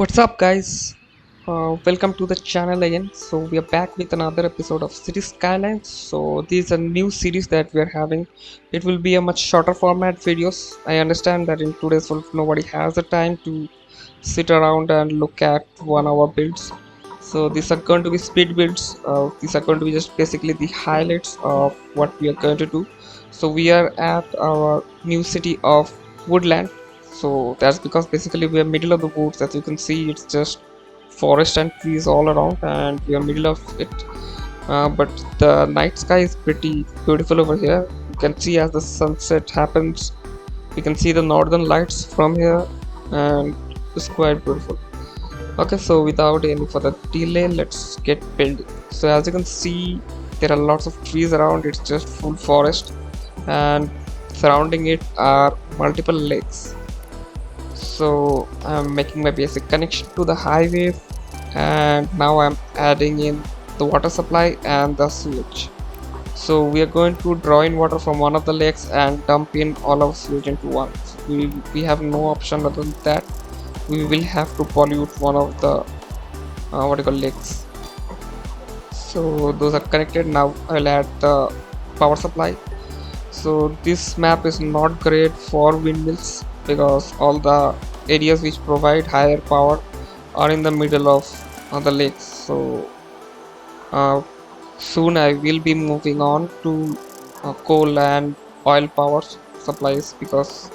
What's up, guys? Welcome to the channel again. So we are back with another episode of City Skylines. So this is a new series that we are having. It will be a much shorter format videos. I understand that in today's world nobody has the time to sit around and look at 1 hour builds. So these are going to be speed builds. These are going to be just basically the highlights of what we are going to do. So we are at our new city of Woodland. So that's because basically we are middle of the woods. As you can see, it's just forest and trees all around, and we are middle of it. But the night sky is pretty beautiful over here. You can see as the sunset happens, you can see the northern lights from here, and it's quite beautiful. Okay, so without any further delay, let's get building. So as you can see, there are lots of trees around. It's just full forest, and surrounding it are multiple lakes. So I'm making my basic connection to the highway, and now I'm adding in the water supply and the sewage. So we are going to draw in water from one of the lakes and dump in all of sewage into one. We have no option other than that. We will have to pollute one of the what you call lakes. So those are connected. Now I'll add the power supply. So this map is not great for windmills because all the areas which provide higher power are in the middle of the lakes. So uh, soon I will be moving on to coal and oil power supplies because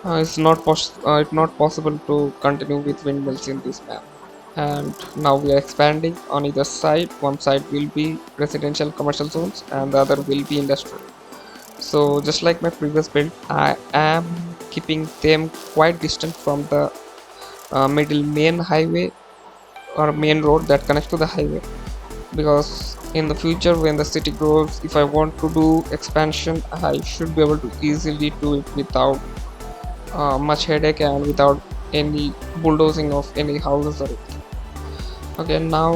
it's not possible to continue with windmills in this map. And now we are expanding on either side. One side will be residential commercial zones and the other will be industrial. So just like my previous build, I am keeping them quite distant from the middle main highway or main road that connects to the highway, because in the future when the city grows, if I want to do expansion, I should be able to easily do it without much headache and without any bulldozing of any houses or anything. Okay, now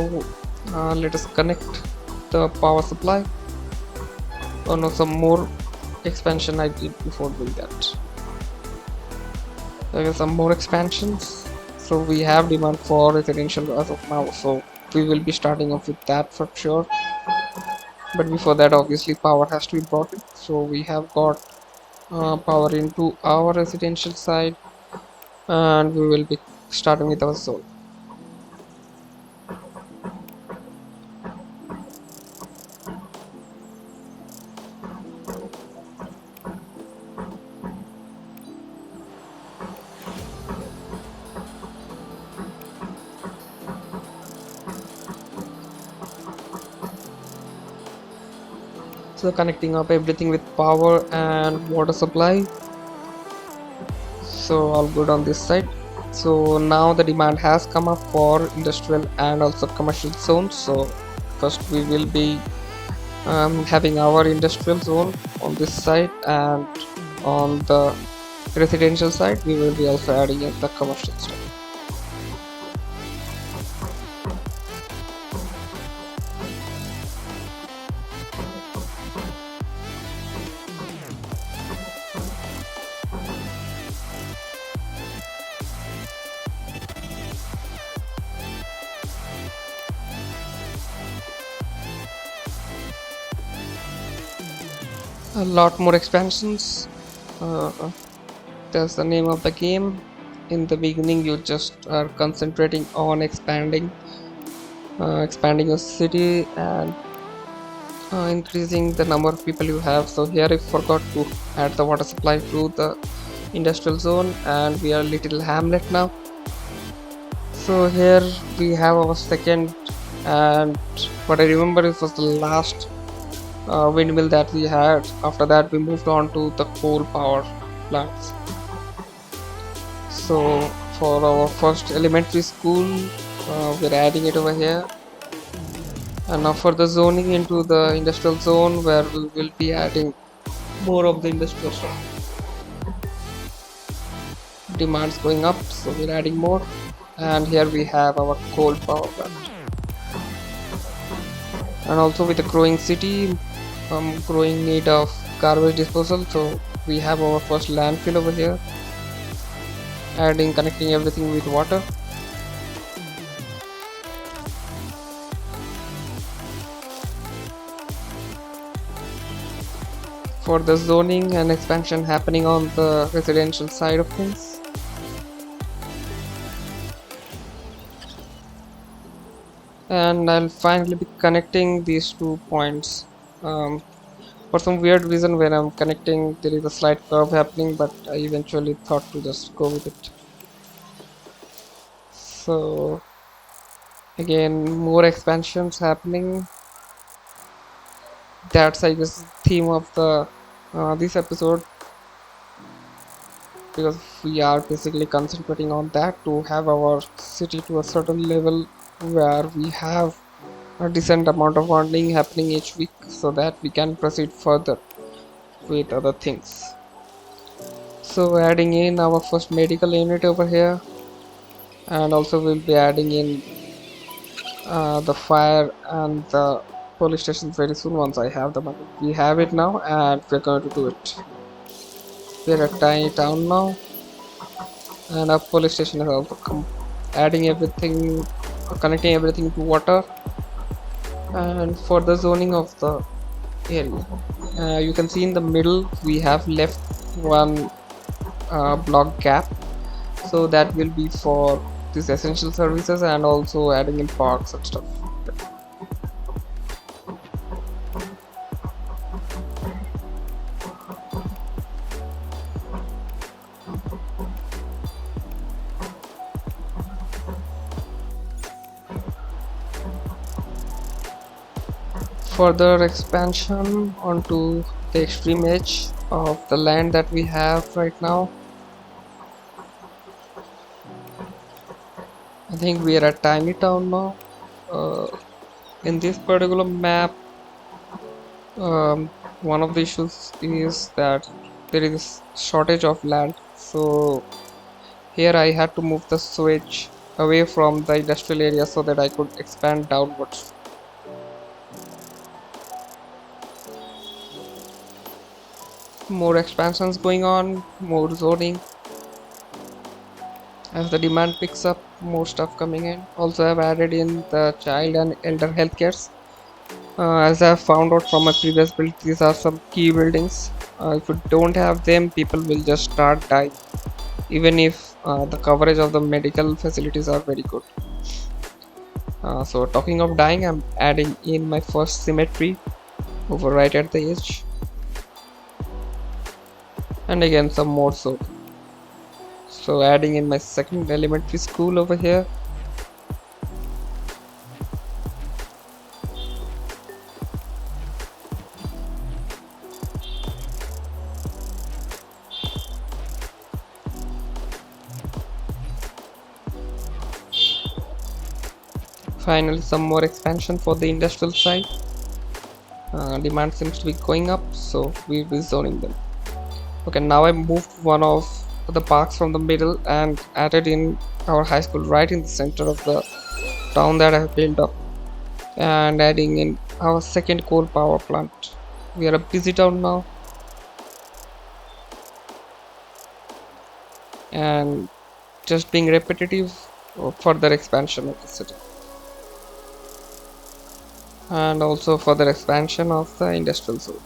let us connect the power supply. Oh no, some more expansion I did before doing that. There are some more expansions. So we have demand for residential as of now, so we will be starting off with that for sure. But before that, obviously power has to be brought in. So we have got power into our residential side, and we will be starting with our zone. So connecting up everything with power and water supply. So all good on this side. So now the demand has come up for industrial and also commercial zones. So first we will be having our industrial zone on this side, and on the residential side we will be also adding in the commercial stuff. A lot more expansions. That's the name of the game. In the beginning you just are concentrating on expanding your city and increasing the number of people you have. So here I forgot to add the water supply to the industrial zone, and we are little hamlet now. So here we have our second, and what I remember it was the last windmill that we had. After that we moved on to the coal power plants. So for our first elementary school, we're adding it over here. And now for the zoning into the industrial zone, where we will be adding more of the industrial stuff. Demand's going up, so we're adding more. And here we have our coal power plant. And also with the growing city, growing need of garbage disposal, so we have our first landfill over here, connecting everything with water. for the zoning and expansion happening on the residential side of things. And I'll finally be connecting these 2 points. For some weird reason, when I'm connecting, there is a slight curve happening, but I eventually thought to just go with it. So again, more expansions happening. That's, I guess, theme of the this episode, because we are basically concentrating on that to have our city to a certain level where we have a decent amount of funding happening each week, so that we can proceed further with other things. So adding in our first medical unit over here, and also we'll be adding in the fire and the police station very soon once I have the money. We have it now and we're going to do it. We're a tiny town now, and our police station is also adding everything, connecting everything to water. And for the zoning of the area, you can see in the middle we have left one block gap, so that will be for these essential services and also adding in parks and stuff. Further expansion onto the extreme edge of the land that we have right now. I think we are a tiny town now. In this particular map, one of the issues is that there is shortage of land, so here I had to move the switch away from the industrial area so that I could expand downwards. More expansions going on, more zoning. As the demand picks up, more stuff coming in. Also, I've added in the child and elder health cares. As I've found out from my previous build, these are some key buildings. If you don't have them, people will just start dying, even if the coverage of the medical facilities are very good. So talking of dying, I'm adding in my first cemetery over right at the edge. And again some more so adding in my second elementary school over here. Finally some more expansion for the industrial side. Demand seems to be going up, so we'll be zoning them. Okay, now I moved one of the parks from the middle and added in our high school right in the center of the town that I have built up, and adding in our second coal power plant. We are a busy town now, and just being repetitive for further expansion of the city, and also further expansion of the industrial zone.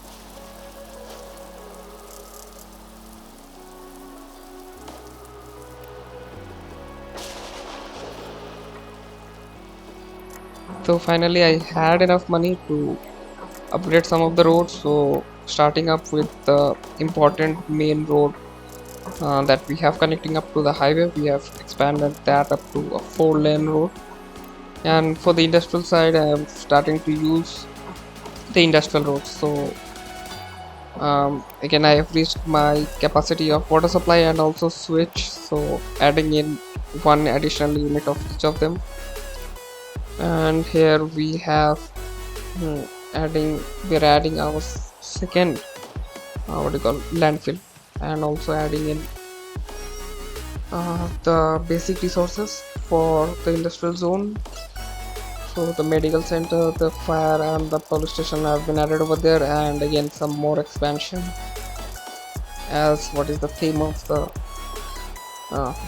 So finally I had enough money to upgrade some of the roads, so starting up with the important main road that we have connecting up to the highway, we have expanded that up to a 4-lane road. And for the industrial side, I am starting to use the industrial roads. So again I have reached my capacity of water supply and also switch, so adding in one additional unit of each of them. And here we have we're adding our second what do you call landfill, and also adding in the basic resources for the industrial zone. So the medical center, the fire and the police station have been added over there, and again some more expansion as what is the theme of the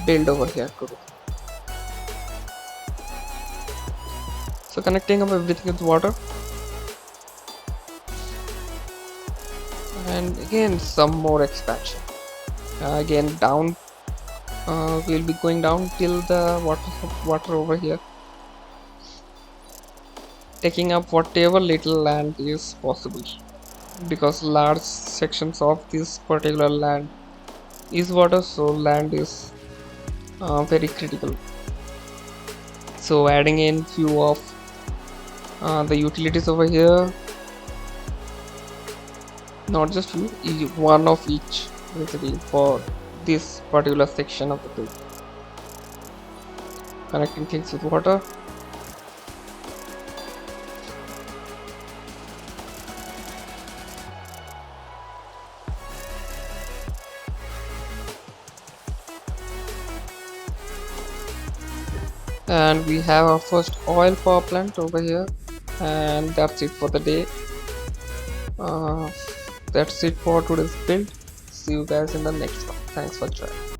build over here today. So connecting up everything with water, and and again some more expansion. Again down, we'll be going down till the water over here, taking up whatever little land is possible, because large sections of this particular land is water, so land is very critical. So adding in few of the utilities over here, not just few, one of each basically for this particular section of the grid, connecting things with water. And we have our first oil power plant over here, and that's it for the day. That's it for today's build. See you guys in the next one. Thanks for joining.